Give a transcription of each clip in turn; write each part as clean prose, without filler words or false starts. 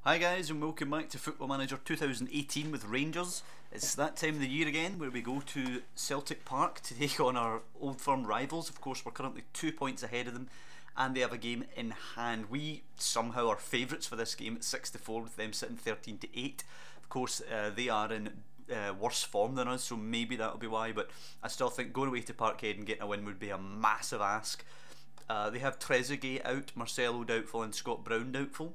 Hi guys and welcome back to Football Manager 2018 with Rangers. It's that time of the year again where we go to Celtic Park to take on our Old Firm rivals. Of course we're currently 2 points ahead of them and they have a game in hand. We somehow are favourites for this game at 6-4 with them sitting 13-8. Of course they are in worse form than us, so maybe that'll be why, but I still think going away to Parkhead and getting a win would be a massive ask. They have Trezeguet out, Marcelo doubtful and Scott Brown doubtful.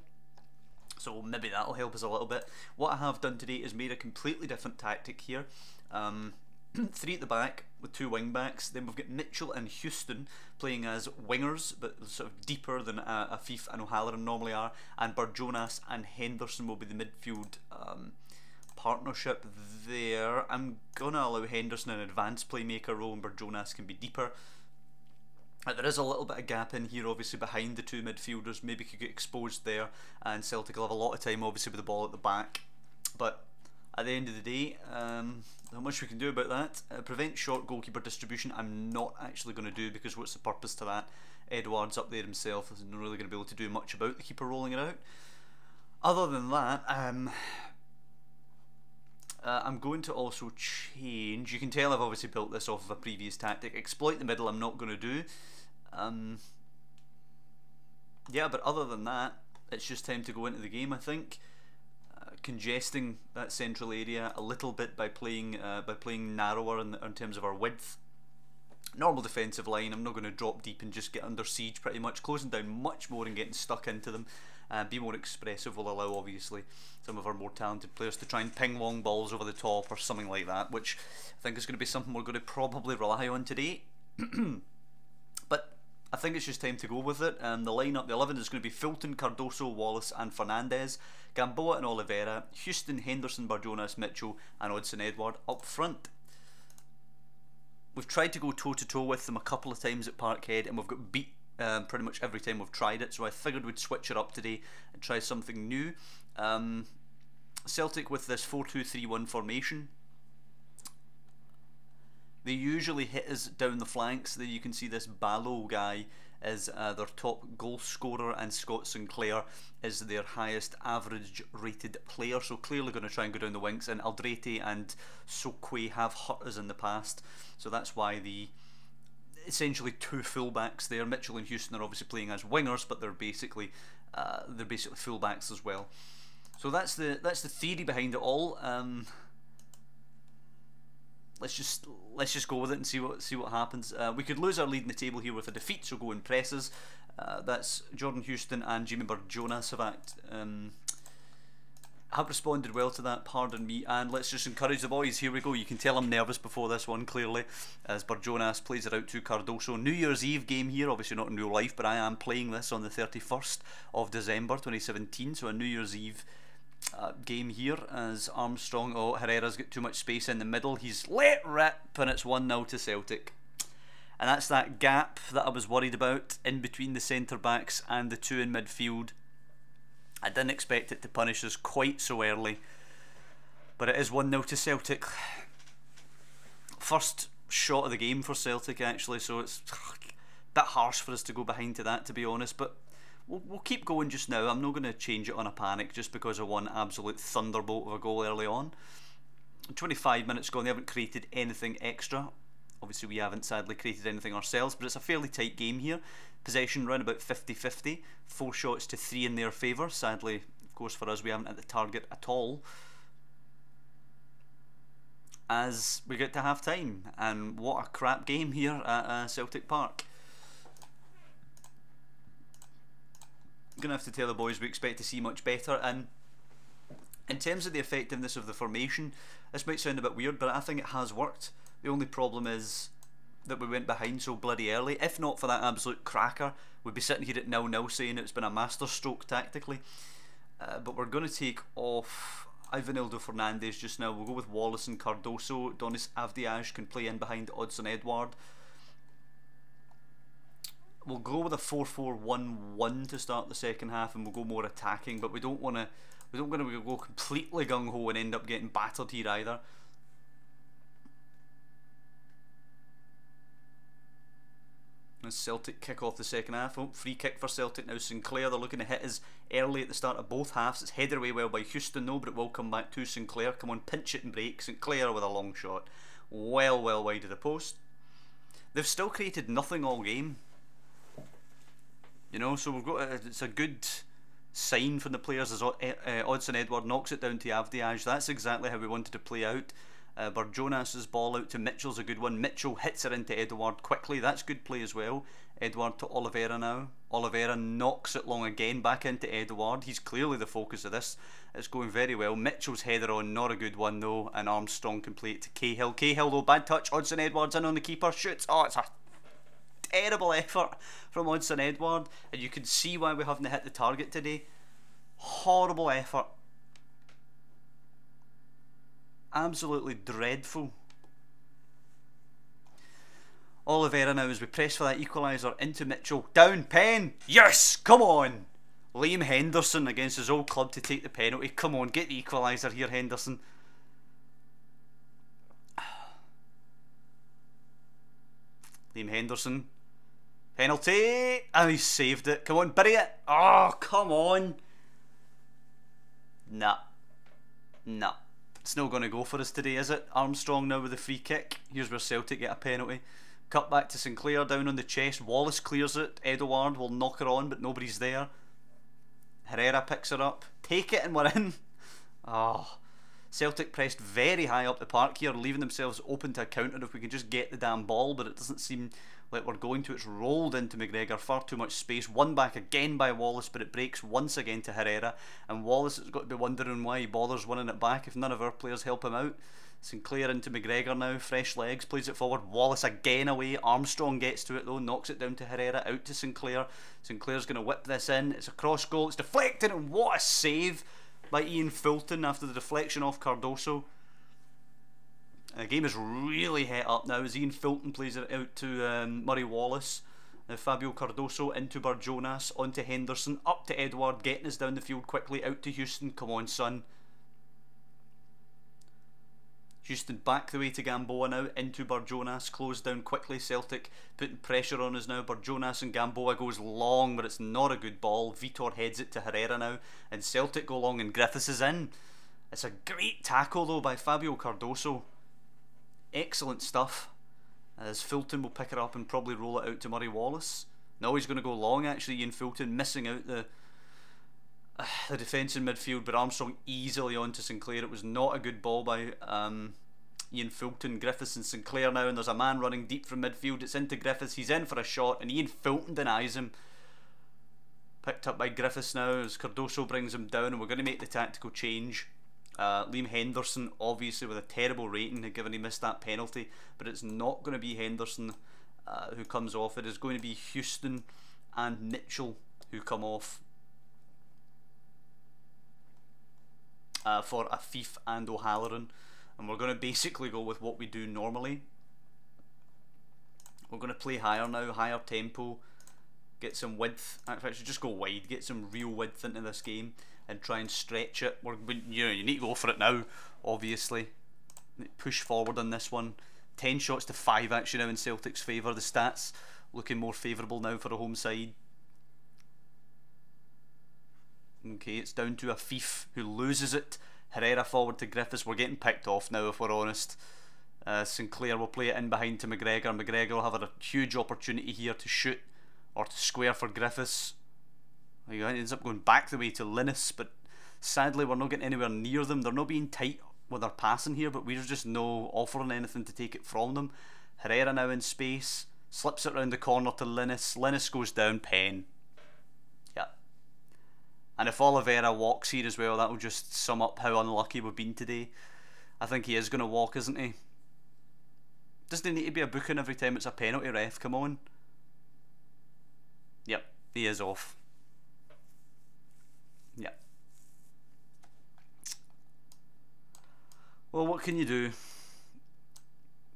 So maybe that'll help us a little bit. What I have done today is made a completely different tactic here. 3 at the back with 2 wing backs. Then we've got Mitchell and Houston playing as wingers, but sort of deeper than Afif and O'Halloran normally are. And Barjonas and Henderson will be the midfield partnership there. I'm going to allow Henderson an advanced playmaker role and Barjonas can be deeper. There is a little bit of gap in here obviously behind the 2 midfielders, maybe could get exposed there and Celtic will have a lot of time obviously with the ball at the back, but at the end of the day not much we can do about that. Prevent short goalkeeper distribution I'm not actually going to do, because what's the purpose to that? Edouard's up there himself, isn't really going to be able to do much about the keeper rolling it out. Other than that I'm going to also change. You can tell I've obviously built this off of a previous tactic. Exploit the middle I'm not going to do. Yeah, but other than that it's just time to go into the game, I think. Congesting that central area a little bit by playing narrower in terms of our width. Normal defensive line, I'm not going to drop deep and just get under siege pretty much. Closing down much more and getting stuck into them. Be more expressive will allow obviously some of our more talented players to try and ping long balls over the top or something like that, which I think is going to be something we're going to probably rely on today. But I think it's just time to go with it. The lineup, the 11 is going to be Fulton, Cardoso, Wallace and Fernandez, Gamboa and Oliveira, Houston, Henderson, Barjonas, Mitchell and Odsonne-Edouard up front. We've tried to go toe to toe with them a couple of times at Parkhead and we've got beat pretty much every time we've tried it, so I figured we'd switch it up today and try something new. Celtic with this 4-2-3-1 formation, they usually hit us down the flanks. There you can see this Ballo guy is their top goal scorer and Scott Sinclair is their highest average rated player, so clearly going to try and go down the wings, and Aldrete and Sokwe have hurt us in the past, so that's why the essentially 2 fullbacks there. Mitchell and Houston are obviously playing as wingers, but they're basically fullbacks as well. So that's the theory behind it all. Let's just go with it and see what happens. We could lose our lead in the table here with a defeat, so go in presses. That's Jordan Houston and Jimmy Barjonas have responded well to that, pardon me, and let's just encourage the boys. Here we go. You can tell I'm nervous before this one clearly, as Barjonas plays it out to Cardoso. New Year's Eve game here, obviously not in real life, but I am playing this on the 31st of December 2017, so a New Year's Eve game here as Armstrong, oh Herrera's got too much space in the middle, he's let rip and it's 1-0 to Celtic. And that's that gap that I was worried about in between the centre backs and the 2 in midfield. I didn't expect it to punish us quite so early, but it is 1-0 to Celtic. First shot of the game for Celtic actually, so it's a bit harsh for us to go behind to that, to be honest, but we'll keep going just now. I'm not going to change it on a panic just because of one absolute thunderbolt of a goal early on. 25 minutes gone, they haven't created anything extra. Obviously we haven't sadly created anything ourselves, but it's a fairly tight game here. Possession around about 50-50, 4 shots to 3 in their favour. Sadly, of course for us, we haven't hit the target at all. As we get to half time, and what a crap game here at Celtic Park. Gonna have to tell the boys we expect to see much better. And in terms of the effectiveness of the formation, this might sound a bit weird, but I think it has worked. The only problem is that we went behind so bloody early. If not for that absolute cracker, we'd be sitting here at 0-0 saying it's been a masterstroke tactically. But we're going to take off Ivanildo Fernandez just now. We'll go with Wallace and Cardoso. Donis Avdiaj can play in behind Odsonne-Edouard. We'll go with a 4-4-1-1 to start the second half, and we'll go more attacking. But we don't want to go completely gung ho and end up getting battered here either. As Celtic kick off the second half. Oh, free kick for Celtic now. Sinclair, they're looking to hit us early at the start of both halves. It's headed away well by Houston though, but it will come back to Sinclair. Come on, pinch it and break. Sinclair with a long shot. Well wide of the post. They've still created nothing all game. You know, so we've got it's a good sign from the players as Odsonne Edouard knocks it down to Avdiaj. That's exactly how we wanted to play out. Barjonas's ball out to Mitchell's a good one. Mitchell hits it into Edouard quickly. That's good play as well. Edouard to Oliveira now. Oliveira knocks it long again back into Edouard. He's clearly the focus of this. It's going very well. Mitchell's header on, not a good one though. And Armstrong complete to Cahill. Cahill though, bad touch. Odsonne Edouard's in on the keeper. Shoots. Oh, it's a terrible effort from Odsonne Edouard. And you can see why we haven't hit the target today. Horrible effort. Absolutely dreadful. Oliveira now as we press for that equaliser into Mitchell. Down, Penn! Yes! Come on! Liam Henderson against his old club to take the penalty. Come on, get the equaliser here, Henderson. Liam Henderson. Penalty! And he saved it. Come on, bury it! Oh, come on! Nah. It's not going to go for us today, is it? Armstrong now with the free kick. Here's where Celtic get a penalty. Cut back to Sinclair down on the chest. Wallace clears it. Edouard will knock her on, but nobody's there. Herrera picks her up. Take it and we're in. Oh, Celtic pressed very high up the park here, leaving themselves open to a counter if we can just get the damn ball, but it doesn't seem like we're going to. It's rolled into McGregor, far too much space. Won back again by Wallace, but it breaks once again to Herrera, and Wallace has got to be wondering why he bothers winning it back if none of our players help him out. Sinclair into McGregor now, fresh legs, plays it forward. Wallace again away. Armstrong gets to it though, knocks it down to Herrera, out to Sinclair. Sinclair's going to whip this in. It's a cross goal, it's deflected, and what a save by Ian Fulton after the deflection off Cardoso. And the game is really het up now as Ian Fulton plays it out to Murray Wallace. Now Fabio Cardoso into Barjonas, onto Henderson, up to Edouard, getting us down the field quickly, out to Houston. Come on, son. Houston back the way to Gamboa now, into Barjonas, closed down quickly. Celtic putting pressure on us now. Barjonas and Gamboa goes long, but it's not a good ball. Vitor heads it to Herrera now, and Celtic go long and Griffiths is in. It's a great tackle though by Fabio Cardoso. Excellent stuff. As Fulton will pick it up and probably roll it out to Murray Wallace. Now he's going to go long actually, Ian Fulton missing out the defence in midfield, but Armstrong easily onto Sinclair. It was not a good ball by Ian Fulton. Griffiths and Sinclair now, and there's a man running deep from midfield. It's into Griffiths, he's in for a shot, and Ian Fulton denies him. Picked up by Griffiths now as Cardoso brings him down, and we're going to make the tactical change. Liam Henderson obviously with a terrible rating given he missed that penalty, but it's not going to be Henderson who comes off. It is going to be Houston and Mitchell who come off for Afif and O'Halloran, and we're going to basically go with what we do normally. We're going to play higher now, higher tempo, get some width. Actually, just go wide, get some real width into this game and try and stretch it. You need to go for it now, obviously. Push forward on this one. 10 shots to 5 actually now in Celtic's favour. The stats looking more favourable now for the home side. Okay, it's down to Afif who loses it. Herrera forward to Griffiths. We're getting picked off now if we're honest. Sinclair will play it in behind to McGregor. McGregor will have a huge opportunity here to shoot or to square for Griffiths. He ends up going back the way to Linus, but sadly we're not getting anywhere near them. They're not being tight with their passing here, but we're just no offering anything to take it from them. Herrera now in space, slips it round the corner to Linus. Linus goes down, Penn. Yeah. And if Oliveira walks here as well, that will just sum up how unlucky we've been today. I think he is going to walk, isn't he? Doesn't he need to be a booking every time it's a penalty, ref? Come on. Yep, he is off. Yeah. Well, what can you do?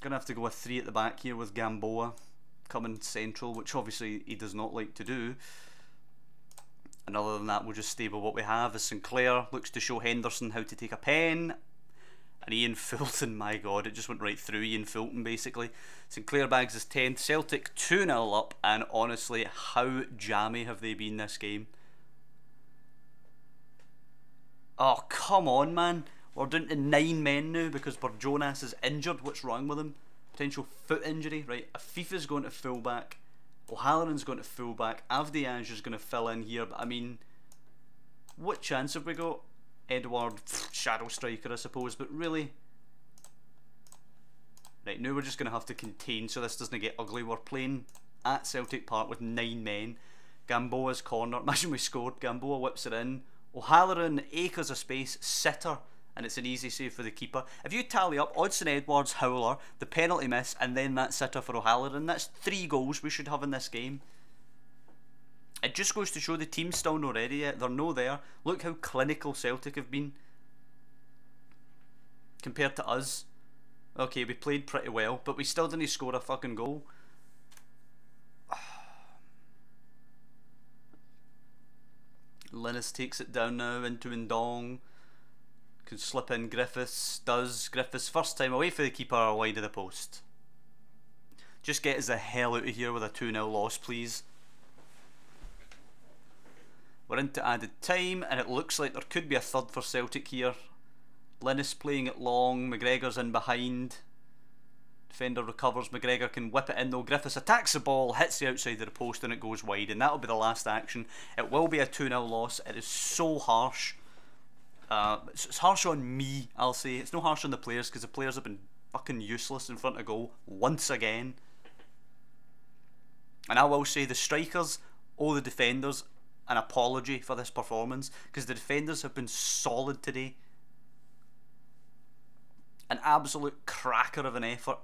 Gonna have to go with 3 at the back here with Gamboa coming central, which obviously he does not like to do. And other than that, we'll just stay with what we have as Sinclair looks to show Henderson how to take a pen. And Ian Fulton, my God, it just went right through Ian Fulton basically. Sinclair Bags is 10th, Celtic 2-0 up, and honestly, how jammy have they been this game? Oh, come on, man. We're down to 9 men now because Jonas is injured. What's wrong with him? Potential foot injury, right? Afifa's going to fullback. O'Halloran's going to fullback. Avdiaj is going to fill in here, but I mean, what chance have we got? Edward, shadow striker, I suppose, but really. Right, now we're just going to have to contain so this doesn't get ugly. We're playing at Celtic Park with 9 men. Gamboa's corner. Imagine we scored. Gamboa whips it in. O'Halloran, acres of space, sitter, and it's an easy save for the keeper. If you tally up Odsonne Edwards, howler, the penalty miss, and then that sitter for O'Halloran, that's 3 goals we should have in this game. It just goes to show the team's still not ready yet. They're no there. Look how clinical Celtic have been compared to us. Okay, we played pretty well, but we still didn't score a fucking goal. Linus takes it down now into Ndong. Can slip in Griffiths. Does. Griffiths first time away for the keeper, wide of the post. Just get us the hell out of here with a 2-0 loss, please. We're into added time, and it looks like there could be a third for Celtic here. Linus playing it long. McGregor's in behind. Defender recovers. McGregor can whip it in though. Griffiths attacks the ball, hits the outside of the post, and it goes wide. And that'll be the last action. It will be a 2-0 loss. It is so harsh. It's harsh on me, I'll say. It's no harsh on the players because the players have been fucking useless in front of goal once again. And I will say the strikers owe the defenders an apology for this performance because the defenders have been solid today. An absolute cracker of an effort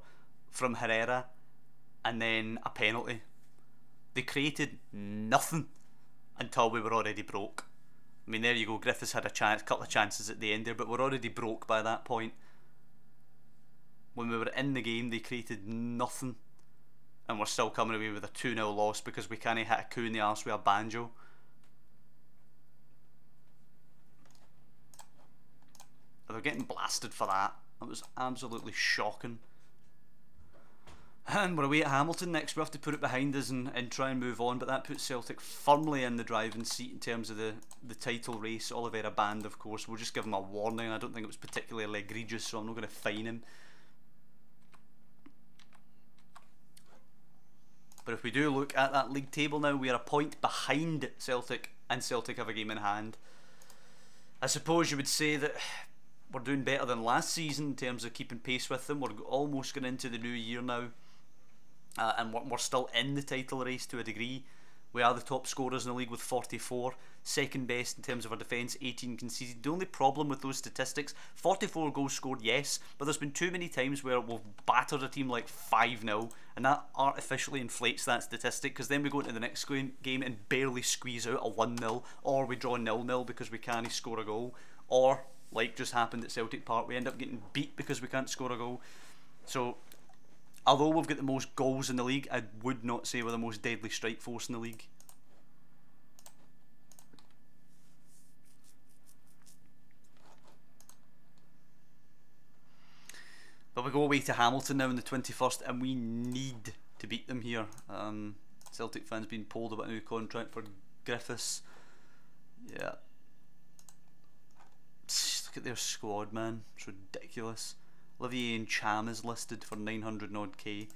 from Herrera, and then a penalty. They created nothing until we were already broke. I mean, there you go. Griffiths had a couple of chances at the end there, but we're already broke by that point. When we were in the game, they created nothing, and we're still coming away with a 2-0 loss because we can't hit a coup in the arse with a banjo. They're getting blasted for that. That was absolutely shocking. And we're away at Hamilton next. We have to put it behind us and try and move on, but that puts Celtic firmly in the driving seat in terms of the title race. Oliveira banned, of course. We'll just give him a warning. I don't think it was particularly egregious, so I'm not going to fine him. But if we do look at that league table now, we are a point behind Celtic, and Celtic have a game in hand. I suppose you would say that we're doing better than last season in terms of keeping pace with them. We're almost going into the new year now, and we're still in the title race to a degree. We are the top scorers in the league with 44, second best in terms of our defence, 18 conceded. The only problem with those statistics, 44 goals scored, yes, but there's been too many times where we've battered a team like 5-0, and that artificially inflates that statistic, because then we go into the next game and barely squeeze out a 1-0, or we draw 0-0 because we can't score a goal, or, like just happened at Celtic Park, we end up getting beat because we can't score a goal. So, although we've got the most goals in the league, I would not say we're the most deadly strike force in the league. But we go away to Hamilton now on the 21st, and we need to beat them here. Celtic fans being polled about a new contract for Griffiths. Yeah. Look at their squad, man. It's ridiculous. Olivier Ncham is listed for 900 odd K.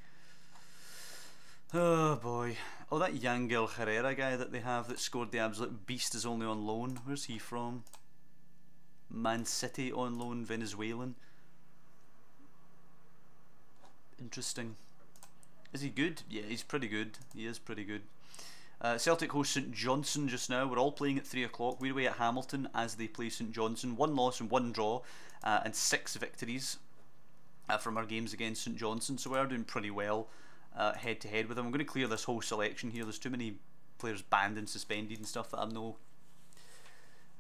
Oh boy. Oh, that Yangel Herrera guy that they have that scored the absolute beast is only on loan. Where's he from? Man City on loan, Venezuelan. Interesting. Is he good? Yeah, he's pretty good. He is pretty good. Celtic host St Johnstone just now. We're all playing at 3 o'clock. We're away at Hamilton as they play St Johnstone. 1 loss and 1 draw, and 6 victories from our games against St Johnstone. So we're doing pretty well head to head with them. I'm going to clear this whole selection here. There's too many players banned and suspended and stuff that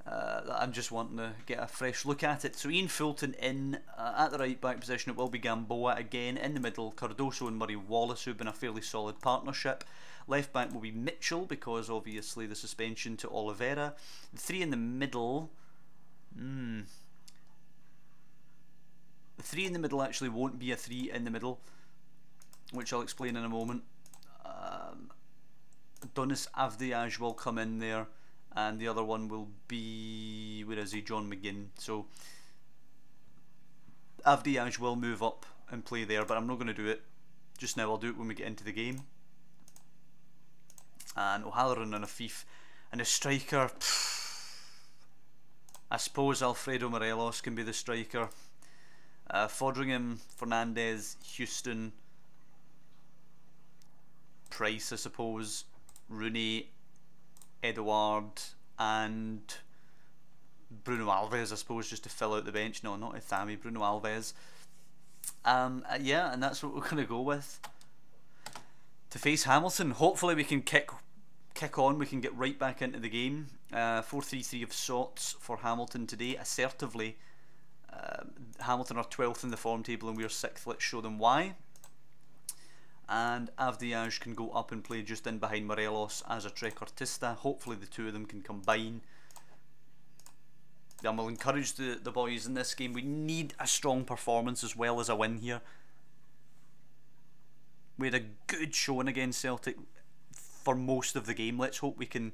I'm just wanting to get a fresh look at it. So Ian Fulton in at the right back position. It will be Gamboa again. In the middle, Cardoso and Murray Wallace, who've been a fairly solid partnership. Left back will be Mitchell because obviously the suspension to Oliveira. The 3 in the middle. The 3 in the middle actually won't be a 3 in the middle, which I'll explain in a moment. Donis Avdiaj will come in there, and the other one will be, where is he, John McGinn. So Avdiaj will move up and play there, but I'm not going to do it just now. I'll do it when we get into the game. And O'Halloran and Afif, and a striker, I suppose Alfredo Morelos can be the striker. Fodringham, Fernandez, Houston, Price, I suppose, Rooney, Edouard, and Bruno Alves, I suppose, just to fill out the bench. No, not Ithami, Bruno Alves. Yeah, and that's what we're going to go with to face Hamilton. Hopefully we can kick on, we can get right back into the game. 4-3-3 of sorts for Hamilton today, assertively. Hamilton are 12th in the form table and we're 6th. Let's show them why. And Avdiaj can go up and play just in behind Morelos as a trequartista. Hopefully the two of them can combine. And we'll encourage the boys in this game. We need a strong performance as well as a win here. We had a good showing against Celtic for most of the game. Let's hope we can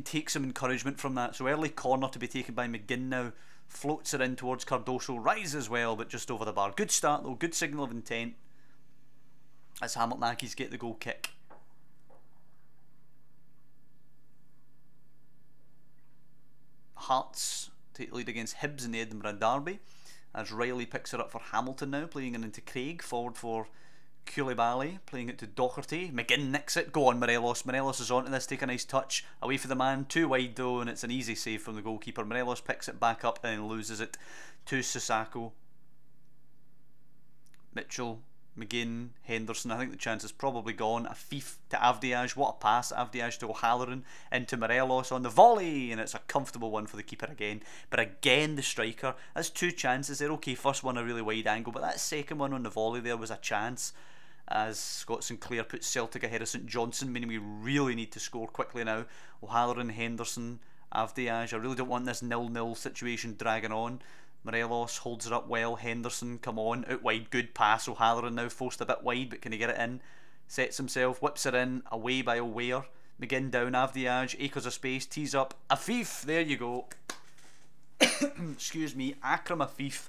take some encouragement from that. So early corner to be taken by McGinn now. Floats it in towards Cardoso. Rises well, but just over the bar. Good start though. Good signal of intent as Hamiltonakis get the goal kick. Hearts take the lead against Hibs in the Edinburgh Derby as Riley picks it up for Hamilton now, playing it into Craig, forward for Koulibaly, playing it to Doherty. McGinn nicks it. Go on, Morelos. Morelos is onto this. Take a nice touch. Away for the man. Too wide though, and it's an easy save from the goalkeeper. Morelos picks it back up and then loses it to Sissako. Mitchell, McGinn, Henderson. I think the chance is probably gone. Afif to Avdiaj. What a pass. Avdiaj to O'Halloran into Morelos on the volley, and it's a comfortable one for the keeper again. But again, the striker. That's two chances there. Okay, first one a really wide angle, but that second one on the volley there was a chance, as Scott Sinclair puts Celtic ahead of St Johnstone, meaning we really need to score quickly now. O'Halloran, Henderson, Avdiaj. I really don't want this 0-0 situation dragging on. Morelos holds it up well. Henderson, come on, out wide, good pass. O'Halloran now forced a bit wide, but can he get it in? Sets himself, whips it in, away by O'Ware. McGinn down, Avdiaj, acres of space, tees up. Afif, there you go. Excuse me, Akram Afif,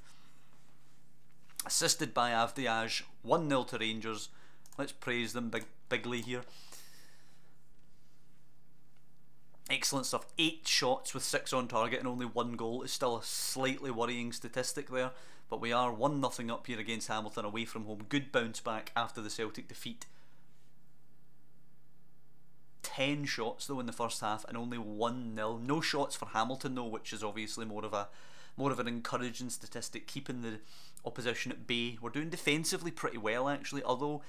assisted by Avdiaj. 1-0 to Rangers. Let's praise them bigly here. Excellent stuff. 8 shots with 6 on target and only 1 goal is still a slightly worrying statistic there, but we are 1-0 up here against Hamilton away from home. Good bounce back after the Celtic defeat. 10 shots though in the first half and only 1-0. No shots for Hamilton though, which is obviously more of an encouraging statistic, keeping the opposition at bay. We're doing defensively pretty well actually, although,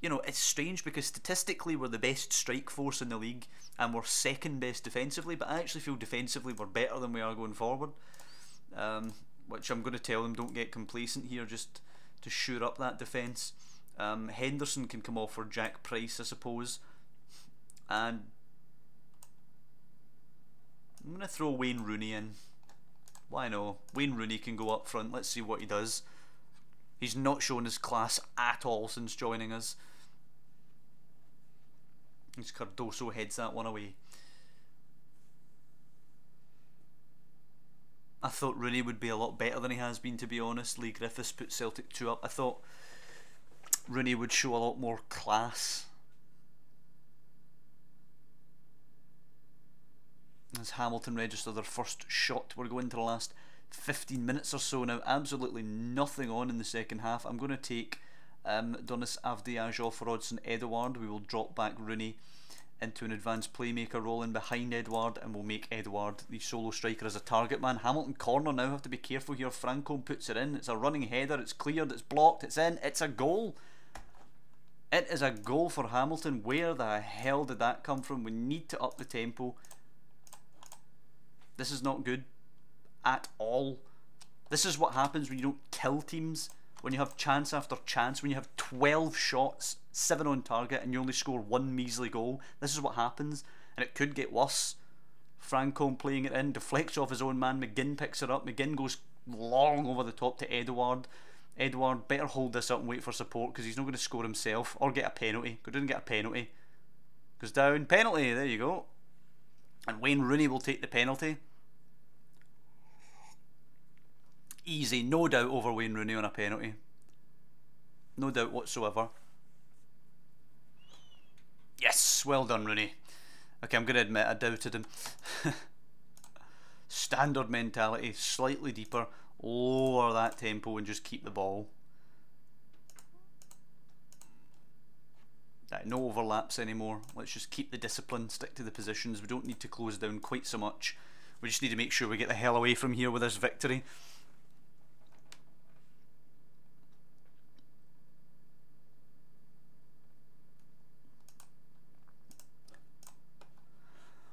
you know, it's strange because statistically we're the best strike force in the league and we're second best defensively, but I actually feel defensively we're better than we are going forward, which I'm going to tell them don't get complacent here, just to shore up that defence. Henderson can come off for Jack Price, I suppose, and I'm going to throw Wayne Rooney in. Why no? Wayne Rooney can go up front. Let's see what he does. He's not shown his class at all since joining us. As Cardoso heads that one away. I thought Rooney would be a lot better than he has been, to be honest. Lee Griffiths put Celtic 2 up. I thought Rooney would show a lot more class. As Hamilton register their first shot, we're going to the last 15 minutes or so now. Absolutely nothing on in the second half. I'm going to take Donis Avdiaj off for Odsonne Edouard. We will drop back Rooney into an advanced playmaker role in behind Edouard, and we'll make Edouard the solo striker as a target man. Hamilton corner now, have to be careful here. Franco puts it in. It's a running header. It's cleared. It's blocked. It's in. It's a goal. It is a goal for Hamilton. Where the hell did that come from? We need to up the tempo. This is not good at all. This is what happens when you don't kill teams, when you have chance after chance, when you have 12 shots, 7 on target, and you only score 1 measly goal. This is what happens, and it could get worse Franco playing it in, deflects off his own man, McGinn picks it up, McGinn goes long over the top to Edouard. Edouard better hold this up and wait for support because he's not going to score himself or get a penalty. Go down and get a penalty. Goes down, penalty, there you go. And Wayne Rooney will take the penalty. Easy, no doubt over Wayne Rooney on a penalty. No doubt whatsoever. Yes, well done Rooney. Okay, I'm going to admit I doubted him. Standard mentality, slightly deeper, lower that tempo and just keep the ball. No overlaps anymore. Let's just keep the discipline, stick to the positions. We don't need to close down quite so much. We just need to make sure we get the hell away from here with this victory.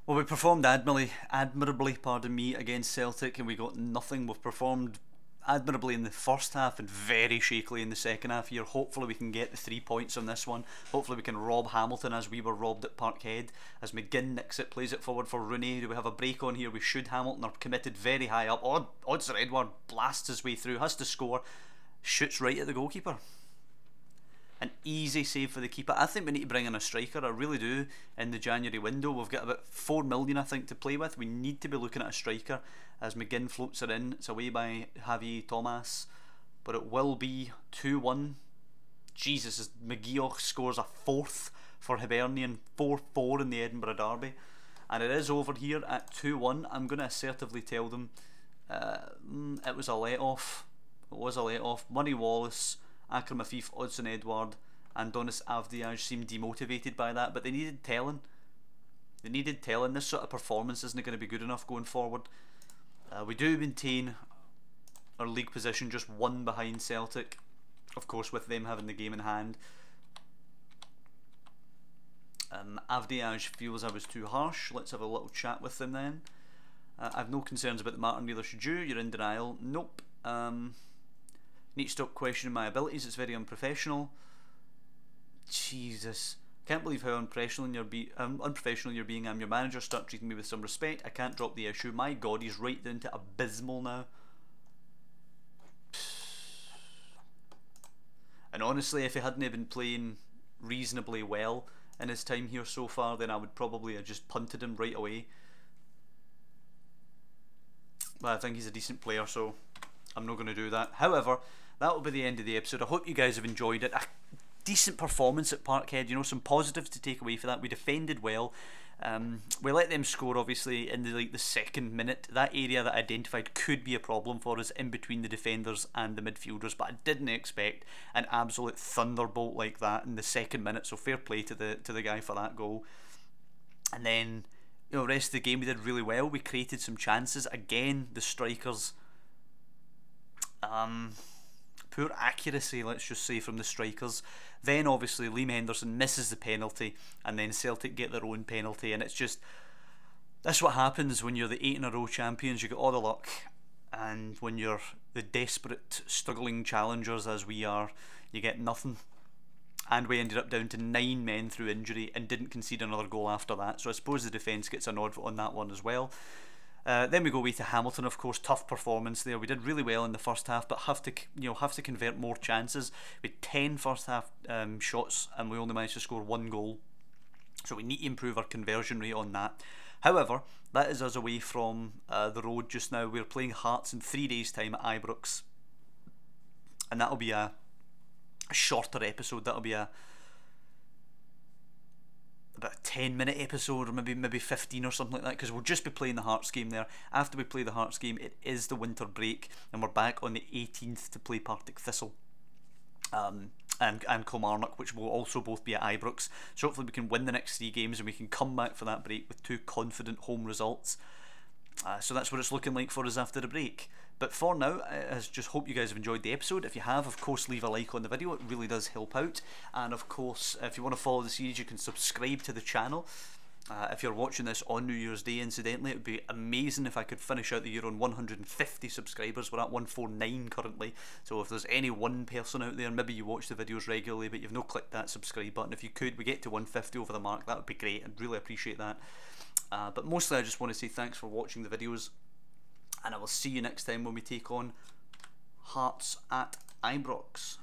Well, we performed admirably, pardon me, against Celtic, and we got nothing. We've performed admirably in the first half and very shakily in the second half here. Hopefully we can get the 3 points on this one. Hopefully we can rob Hamilton as we were robbed at Parkhead. As McGinn nicks it, plays it forward for Rooney. Do we have a break on here? We should. Hamilton are committed very high up. Odds are Edouard blasts his way through, has to score, shoots right at the goalkeeper. An easy save for the keeper. I think we need to bring in a striker, I really do, in the January window. We've got about 4 million I think to play with. We need to be looking at a striker as McGinn floats it in. It's away by Javi Thomas, but it will be 2-1. Jesus, as McGeoch scores a 4th for Hibernian, 4-4 in the Edinburgh Derby. And it is over here at 2-1. I'm going to assertively tell them it was a let-off. It was a let-off. Murray Wallace, Akram Afif, Odsonne Edouard and Donis Avdiaj seemed demotivated by that, but they needed telling. They needed telling. This sort of performance isn't going to be good enough going forward. We do maintain our league position, just 1 behind Celtic, of course with them having the game in hand. Avdiaj feels I was too harsh. Let's have a little chat with them then. I have no concerns about the matter, neither should you. You're in denial. Nope. Need to stop questioning my abilities, it's very unprofessional. Jesus. Can't believe how unprofessional you're being. I'm your manager, start treating me with some respect. I can't drop the issue. My god, he's right down to abysmal now. And honestly, if he hadn't been playing reasonably well in his time here so far, then I would probably have just punted him right away. But I think he's a decent player, so I'm not going to do that. However, that will be the end of the episode. I hope you guys have enjoyed it. A decent performance at Parkhead, you know, some positives to take away for that. We defended well. We let them score obviously in the second minute. That area that I identified could be a problem for us in between the defenders and the midfielders, but I didn't expect an absolute thunderbolt like that in the second minute, so fair play to the guy for that goal. And then, you know, the rest of the game we did really well. We created some chances. Again, the strikers, poor accuracy, let's just say, from the strikers. Then obviously Liam Henderson misses the penalty, and then Celtic get their own penalty, and it's just, that's what happens when you're the 8 in a row champions. You get all the luck, and when you're the desperate struggling challengers as we are, you get nothing. And we ended up down to 9 men through injury and didn't concede another goal after that, so I suppose the defence gets a nod on that one as well. Then we go away to Hamilton, of course. Tough performance there. We did really well in the first half, but have to convert more chances. We had 10 first half shots, and we only managed to score 1 goal. So we need to improve our conversion rate on that. However, that is us away from the road just now. We're playing Hearts in 3 days' time at Ibrox, and that'll be a shorter episode. That'll be about a 10-minute episode, or maybe 15 or something like that, because we'll just be playing the Hearts game there. After we play the Hearts game, it is the winter break, and we're back on the 18th to play Partick Thistle and Kilmarnock, which will also both be at Ibrox. So hopefully we can win the next 3 games and we can come back for that break with 2 confident home results. So that's what it's looking like for us after the break. But for now, I just hope you guys have enjoyed the episode. If you have, of course, leave a like on the video. It really does help out. And of course, if you want to follow the series, you can subscribe to the channel. If you're watching this on New Year's Day, incidentally, it would be amazing if I could finish out the year on 150 subscribers. We're at 149 currently, so if there's any one person out there, maybe you watch the videos regularly but you've not clicked that subscribe button, if you could, we get to 150 over the mark, that would be great. I'd really appreciate that. But mostly I just want to say thanks for watching the videos, and I will see you next time when we take on Hearts at Ibrox.